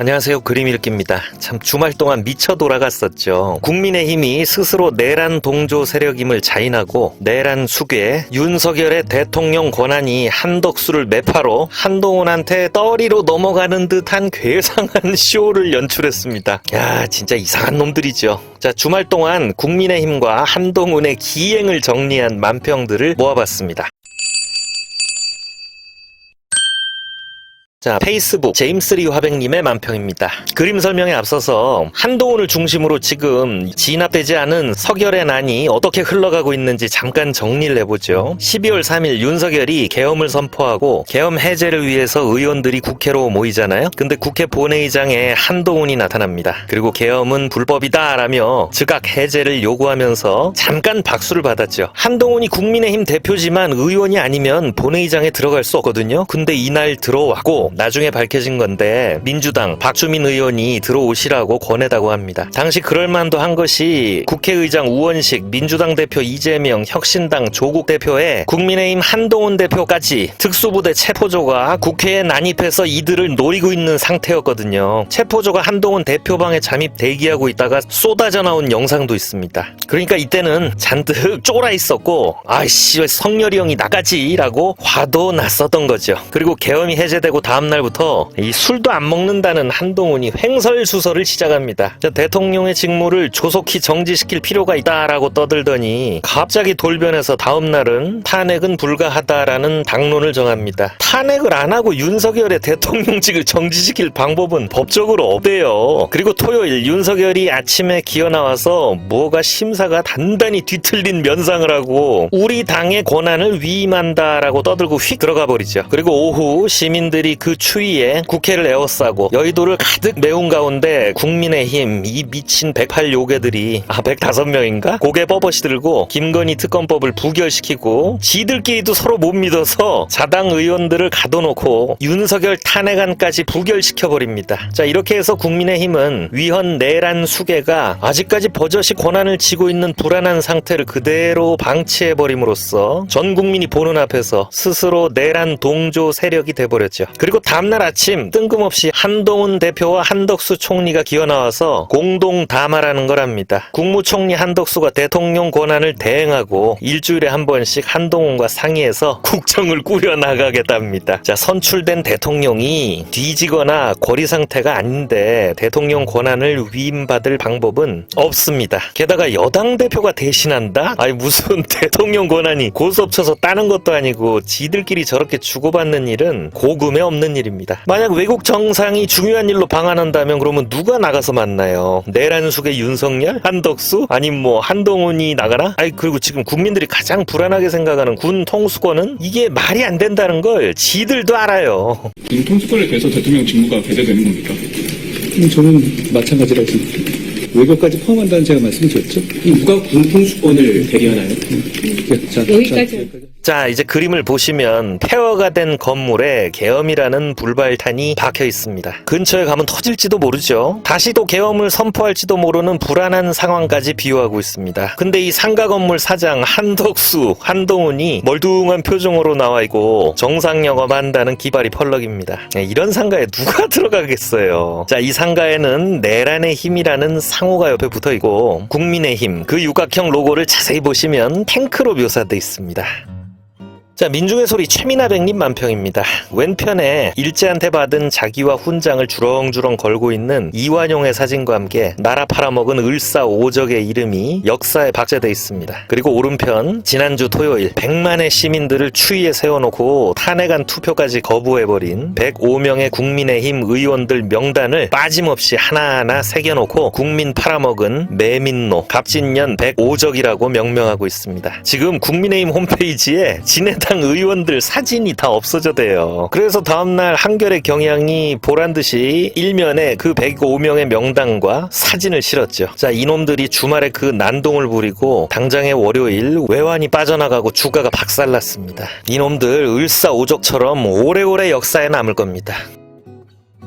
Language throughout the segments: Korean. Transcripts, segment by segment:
안녕하세요. 그림읽기입니다. 참 주말 동안 미쳐 돌아갔었죠. 국민의힘이 스스로 내란 동조 세력임을 자인하고 내란 수괴, 윤석열의 대통령 권한이 한덕수를 매파로 한동훈한테 떠리로 넘어가는 듯한 괴상한 쇼를 연출했습니다. 야, 진짜 이상한 놈들이죠. 자, 주말 동안 국민의힘과 한동훈의 기행을 정리한 만평들을 모아봤습니다. 자, 페이스북 제임스리 화백님의 만평입니다. 그림 설명에 앞서서 한동훈을 중심으로 지금 진압되지 않은 석열의 난이 어떻게 흘러가고 있는지 잠깐 정리를 해보죠. 12월 3일 윤석열이 계엄을 선포하고 계엄 해제를 위해서 의원들이 국회로 모이잖아요. 근데 국회 본회의장에 한동훈이 나타납니다. 그리고 계엄은 불법이다 라며 즉각 해제를 요구하면서 잠깐 박수를 받았죠. 한동훈이 국민의힘 대표지만 의원이 아니면 본회의장에 들어갈 수 없거든요. 근데 이날 들어왔고 나중에 밝혀진 건데 민주당 박주민 의원이 들어오시라고 권해다고 합니다. 당시 그럴만도 한 것이 국회의장 우원식, 민주당 대표 이재명, 혁신당 조국 대표에 국민의힘 한동훈 대표까지 특수부대 체포조가 국회에 난입해서 이들을 노리고 있는 상태였거든요. 체포조가 한동훈 대표방에 잠입 대기하고 있다가 쏟아져 나온 영상도 있습니다. 그러니까 이때는 잔뜩 쫄아 있었고 아이씨 왜 성렬이 형이 나가지 라고 화도 났었던 거죠. 그리고 계엄이 해제되고 다음날부터 이 술도 안 먹는다는 한동훈이 횡설수설을 시작합니다. 대통령의 직무를 조속히 정지시킬 필요가 있다라고 떠들더니 갑자기 돌변해서 다음날은 탄핵은 불가하다라는 당론을 정합니다. 탄핵을 안 하고 윤석열의 대통령직을 정지시킬 방법은 법적으로 없대요. 그리고 토요일 윤석열이 아침에 기어나와서 뭐가 심사가 단단히 뒤틀린 면상을 하고 우리 당의 권한을 위임한다라고 떠들고 휙 들어가 버리죠. 그리고 오후 시민들이 그 추위에 국회를 에워싸고 여의도를 가득 메운 가운데 국민의힘 이 미친 108요괴들이 105명인가? 고개 뻣뻣이 들고 김건희 특검법을 부결시키고 지들끼리도 서로 못 믿어서 자당 의원들을 가둬놓고 윤석열 탄핵안까지 부결시켜버립니다. 자, 이렇게 해서 국민의힘은 위헌 내란 수괴가 아직까지 버젓이 권한을 쥐고 있는 불안한 상태를 그대로 방치해버림으로써 전 국민이 보는 앞에서 스스로 내란 동조 세력이 돼버렸죠. 그리고 다음날 아침 뜬금없이 한동훈 대표와 한덕수 총리가 기어나와서 공동 담화라는 걸 합니다. 국무총리 한덕수가 대통령 권한을 대행하고 일주일에 한 번씩 한동훈과 상의해서 국정을 꾸려나가겠답니다. 자, 선출된 대통령이 뒤지거나 고리 상태가 아닌데 대통령 권한을 위임받을 방법은 없습니다. 게다가 여당 대표가 대신한다? 아니 무슨 대통령 권한이 고스톱쳐서 따는 것도 아니고 지들끼리 저렇게 주고받는 일은 고금에 없는 일입니다. 만약 외국 정상이 중요한 일로 방한한다면 그러면 누가 나가서 만나요? 내란숙의 윤석열? 한덕수? 아니 뭐 한동훈이 나가나? 아니 그리고 지금 국민들이 가장 불안하게 생각하는 군 통수권은 이게 말이 안 된다는 걸 지들도 알아요. 군 통수권에 대해서 대통령 직무가 배제되는 겁니까? 저는 마찬가지라고 생각합니다. 외교까지 포함한다는 제가 말씀드렸죠. 누가 군 통수권을 대리하나요? 여기까지. 자, 이제 그림을 보시면 폐허가 된 건물에 계엄이라는 불발탄이 박혀 있습니다. 근처에 가면 터질지도 모르죠. 다시 또 계엄을 선포할지도 모르는 불안한 상황까지 비유하고 있습니다. 근데 이 상가 건물 사장 한덕수, 한동훈이 멀뚱한 표정으로 나와 있고 정상 영업한다는 기발이 펄럭입니다. 이런 상가에 누가 들어가겠어요. 자, 이 상가에는 내란의 힘이라는 상호가 옆에 붙어 있고 국민의힘 그 육각형 로고를 자세히 보시면 탱크로 묘사되어 있습니다. 자, 민중의 소리 최민아백님 만평입니다. 왼편에 일제한테 받은 자기와 훈장을 주렁주렁 걸고 있는 이완용의 사진과 함께 나라 팔아먹은 을사오적의 이름이 역사에 박제돼 있습니다. 그리고 오른편 지난주 토요일 100만의 시민들을 추위에 세워놓고 탄핵안 투표까지 거부해버린 105명의 국민의힘 의원들 명단을 빠짐없이 하나하나 새겨놓고 국민 팔아먹은 매민노 갑진년 105적이라고 명명하고 있습니다. 지금 국민의힘 홈페이지에 진해당 의원들 사진이 다 없어져대요. 그래서 다음날 한겨레 경향이 보란듯이 일면에 그 105명의 명단과 사진을 실었죠. 자, 이놈들이 주말에 그 난동을 부리고 당장의 월요일 외환이 빠져나가고 주가가 박살났습니다. 이놈들 을사오적처럼 오래오래 역사에 남을 겁니다.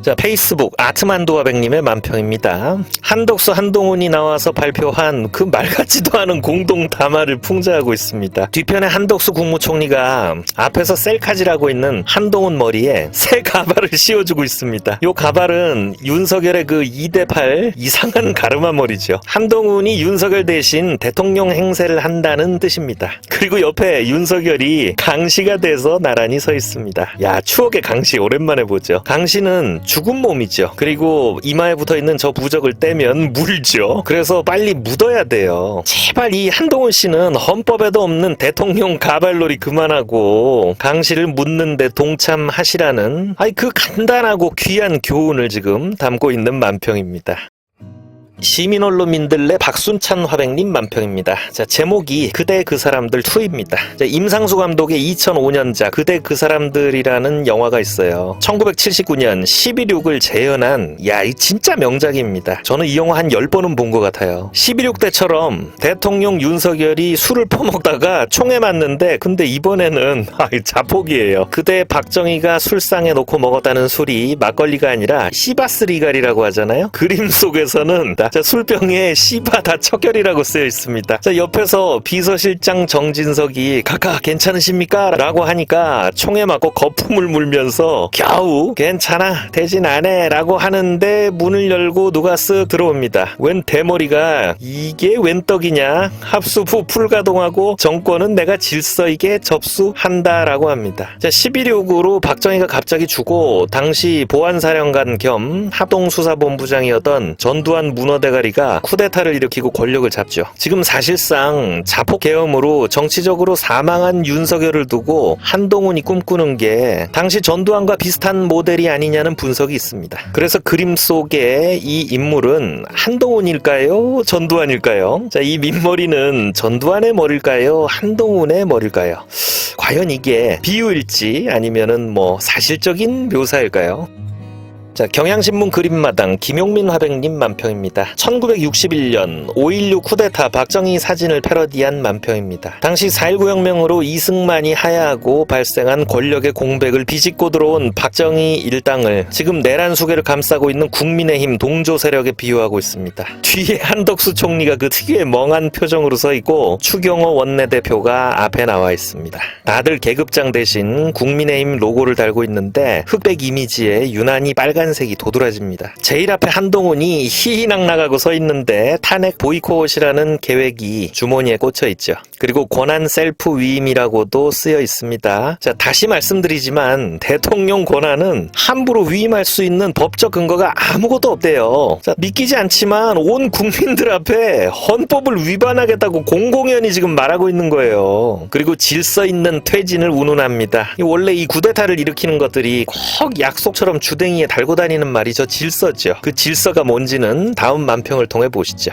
자, 페이스북 아트만도화백님의 만평입니다. 한덕수 한동훈이 나와서 발표한 그 말 같지도 않은 공동 담화를 풍자하고 있습니다. 뒤편에 한덕수 국무총리가 앞에서 셀카질하고 있는 한동훈 머리에 새 가발을 씌워주고 있습니다. 요 가발은 윤석열의 그 2대8 이상한 가르마 머리죠. 한동훈이 윤석열 대신 대통령 행세를 한다는 뜻입니다. 그리고 옆에 윤석열이 강시가 돼서 나란히 서 있습니다. 야, 추억의 강시 오랜만에 보죠. 강시는 죽은 몸이죠. 그리고 이마에 붙어있는 저 부적을 떼면 물죠. 그래서 빨리 묻어야 돼요. 제발 이 한동훈 씨는 헌법에도 없는 대통령 가발놀이 그만하고 강시를 묻는데 동참하시라는 그 간단하고 귀한 교훈을 지금 담고 있는 만평입니다. 시민 언론민들레 박순찬 화백님 만평입니다. 자, 제목이 그대 그 사람들 2입니다. 자, 임상수 감독의 2005년작 그대 그 사람들이라는 영화가 있어요. 1979년 11.6을 재현한 이 진짜 명작입니다. 저는 이 영화 한 10번은 본 것 같아요. 11.6 때처럼 대통령 윤석열이 술을 퍼먹다가 총에 맞는데 근데 이번에는 자폭이에요. 그대 박정희가 술상에 놓고 먹었다는 술이 막걸리가 아니라 시바스리갈이라고 하잖아요. 그림 속에서는 자, 술병에 씨바 다 척결이라고 쓰여 있습니다. 자, 옆에서 비서실장 정진석이 카카 괜찮으십니까? 라고 하니까 총에 맞고 거품을 물면서 겨우 괜찮아 대신 안 해 라고 하는데 문을 열고 누가 쓱 들어옵니다. 웬 대머리가 이게 웬 떡이냐? 합수 후 풀가동하고 정권은 내가 질서있게 접수한다 라고 합니다. 자, 11.6으로 박정희가 갑자기 죽고 당시 보안사령관 겸 합동수사본부장이었던 전두환 문어대가리가 쿠데타를 일으키고 권력을 잡죠. 지금 사실상 자폭 계엄으로 정치적으로 사망한 윤석열을 두고 한동훈이 꿈꾸는 게 당시 전두환과 비슷한 모델이 아니냐는 분석이 있습니다. 그래서 그림 속에 이 인물은 한동훈일까요? 전두환일까요? 자, 이 민머리는 전두환의 머리일까요? 한동훈의 머리일까요? 과연 이게 비유일지 아니면은 사실적인 묘사일까요? 자, 경향신문 그림마당 김용민 화백님 만평입니다. 1961년 5.16 쿠데타 박정희 사진을 패러디한 만평입니다. 당시 4.19 혁명으로 이승만이 하야하고 발생한 권력의 공백을 비집고 들어온 박정희 일당을 지금 내란 수계를 감싸고 있는 국민의힘 동조 세력에 비유하고 있습니다. 뒤에 한덕수 총리가 그 특유의 멍한 표정으로 서 있고 추경호 원내대표가 앞에 나와 있습니다. 다들 계급장 대신 국민의힘 로고를 달고 있는데 흑백 이미지에 유난히 빨간색이 도드라집니다. 제일 앞에 한동훈이 희희낙낙하고 서 있는데 탄핵 보이콧이라는 계획이 주머니에 꽂혀 있죠. 그리고 권한 셀프 위임이라고도 쓰여 있습니다. 자, 다시 말씀드리지만 대통령 권한은 함부로 위임할 수 있는 법적 근거가 아무것도 없대요. 자, 믿기지 않지만 온 국민들 앞에 헌법을 위반하겠다고 공공연히 지금 말하고 있는 거예요. 그리고 질서 있는 퇴진을 운운합니다. 원래 이 쿠데타를 일으키는 것들이 꼭 약속처럼 주댕이에 달고 다니는 말이 저 질서죠. 그 질서가 뭔지는 다음 만평을 통해 보시죠.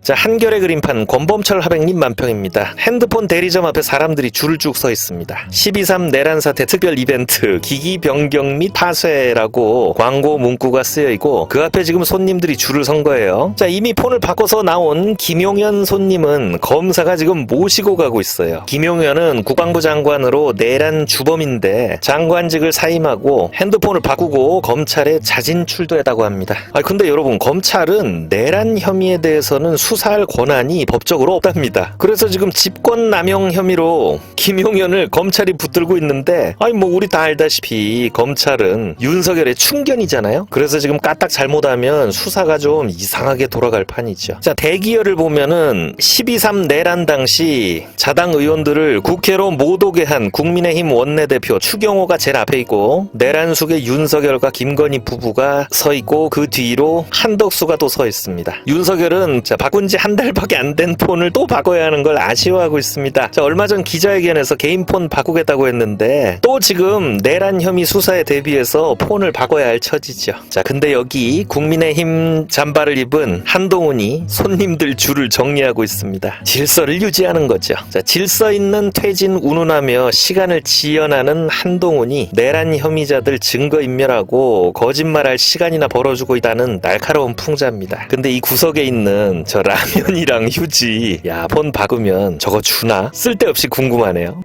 자, 한결의 그림판 권범철 화백님 만평입니다. 핸드폰 대리점 앞에 사람들이 줄을 쭉 서 있습니다. 12.3 내란 사태 특별 이벤트 기기 변경 및 파쇄라고 광고 문구가 쓰여 있고 그 앞에 지금 손님들이 줄을 선 거예요. 자, 이미 폰을 바꿔서 나온 김용현 손님은 검사가 지금 모시고 가고 있어요. 김용현은 국방부 장관으로 내란 주범인데 장관직을 사임하고 핸드폰을 바꾸고 검찰에 자진 출두했다고 합니다. 근데 여러분, 검찰은 내란 혐의에 대해서는 수사할 권한이 법적으로 없답니다. 그래서 지금 직권남용 혐의로 김용현을 검찰이 붙들고 있는데 우리 다 알다시피 검찰은 윤석열의 충견이잖아요. 그래서 지금 까딱 잘못하면 수사가 좀 이상하게 돌아갈 판이죠. 자, 대기열을 보면은 12.3 내란 당시 자당 의원들을 국회로 못 오게 한 국민의힘 원내대표 추경호가 제일 앞에 있고 내란 속에 윤석열과 김건희 부부가 서 있고 그 뒤로 한덕수가 또 서 있습니다. 윤석열은 바꾼 지 한 달밖에 안 된 폰을 또 바꿔야 하는 걸 아쉬워하고 있습니다. 자, 얼마 전 기자회견에서 개인 폰 바꾸겠다고 했는데 또 지금 내란 혐의 수사에 대비해서 폰을 바꿔야 할 처지죠. 자, 근데 여기 국민의힘 잠바를 입은 한동훈이 손님들 줄을 정리하고 있습니다. 질서를 유지하는 거죠. 자, 질서 있는 퇴진 운운하며 시간을 지연하는 한동훈이 내란 혐의자들 증거인멸하고 거짓말할 시간이나 벌어주고 있다는 날카로운 풍자입니다. 근데 이 구석에 있는 저 라면이랑 휴지 폰 박으면 저거 주나? 쓸데없이 궁금하네요.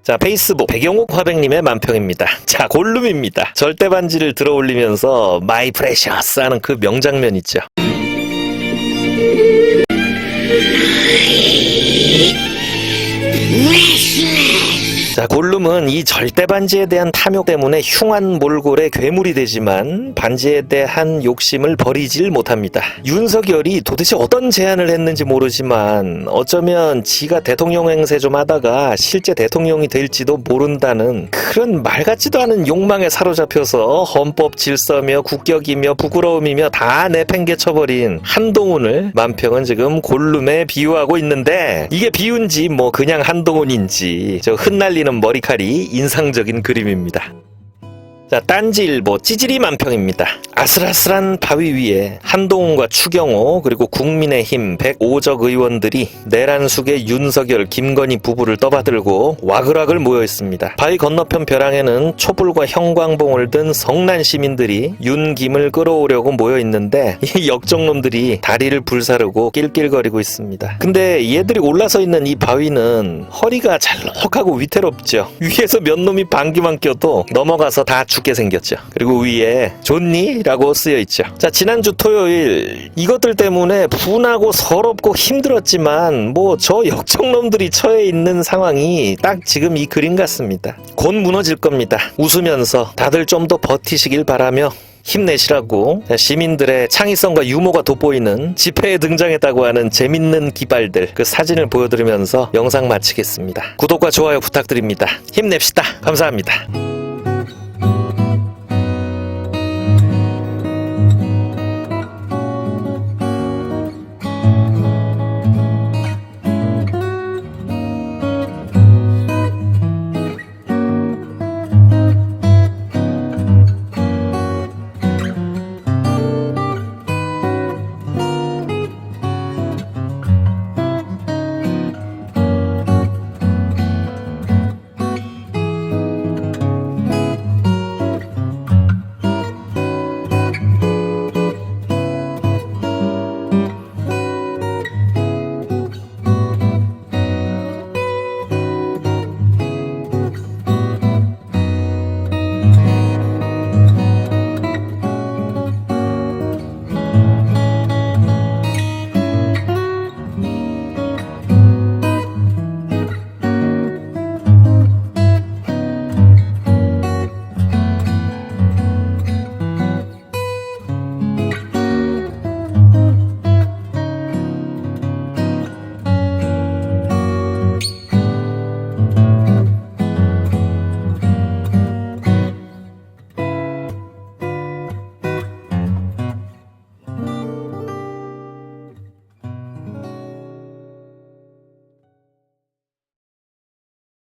자, 페이스북 백영욱 화백님의 만평입니다. 자, 골룸입니다. 절대 반지를 들어 올리면서 마이 프레셔스 하는 그 명장면 있죠. 자, 골룸은 이 절대 반지에 대한 탐욕 때문에 흉한 몰골에 괴물이 되지만 반지에 대한 욕심을 버리질 못합니다. 윤석열이 도대체 어떤 제안을 했는지 모르지만 어쩌면 지가 대통령 행세 좀 하다가 실제 대통령이 될지도 모른다는 그런 말 같지도 않은 욕망에 사로잡혀서 헌법 질서며 국격이며 부끄러움이며 다 내팽개쳐버린 한동훈을 만평은 지금 골룸에 비유하고 있는데, 이게 비유인지 뭐 그냥 한동훈인지 저 흩날리는 머리칼이 인상적인 그림입니다. 자, 딴지일보 찌질이 만평입니다. 아슬아슬한 바위 위에 한동훈과 추경호 그리고 국민의힘 105적 의원들이 내란숙의 윤석열, 김건희 부부를 떠받들고 와글와글 모여있습니다. 바위 건너편 벼랑에는 촛불과 형광봉을 든 성난 시민들이 윤, 김을 끌어오려고 모여있는데 이 역정놈들이 다리를 불사르고 낄낄거리고 있습니다. 근데 얘들이 올라서 있는 이 바위는 허리가 잘록하고 위태롭죠. 위에서 몇 놈이 방귀만 껴도 넘어가서 다 죽게 생겼죠. 그리고 위에 좋니? 라고 쓰여있죠. 자, 지난주 토요일 이것들 때문에 분하고 서럽고 힘들었지만 뭐 저 역정놈들이 처해 있는 상황이 딱 지금 이 그림 같습니다. 곧 무너질 겁니다. 웃으면서 다들 좀 더 버티시길 바라며 힘내시라고 시민들의 창의성과 유머가 돋보이는 집회에 등장했다고 하는 재밌는 기발들 그 사진을 보여드리면서 영상 마치겠습니다. 구독과 좋아요 부탁드립니다. 힘냅시다. 감사합니다.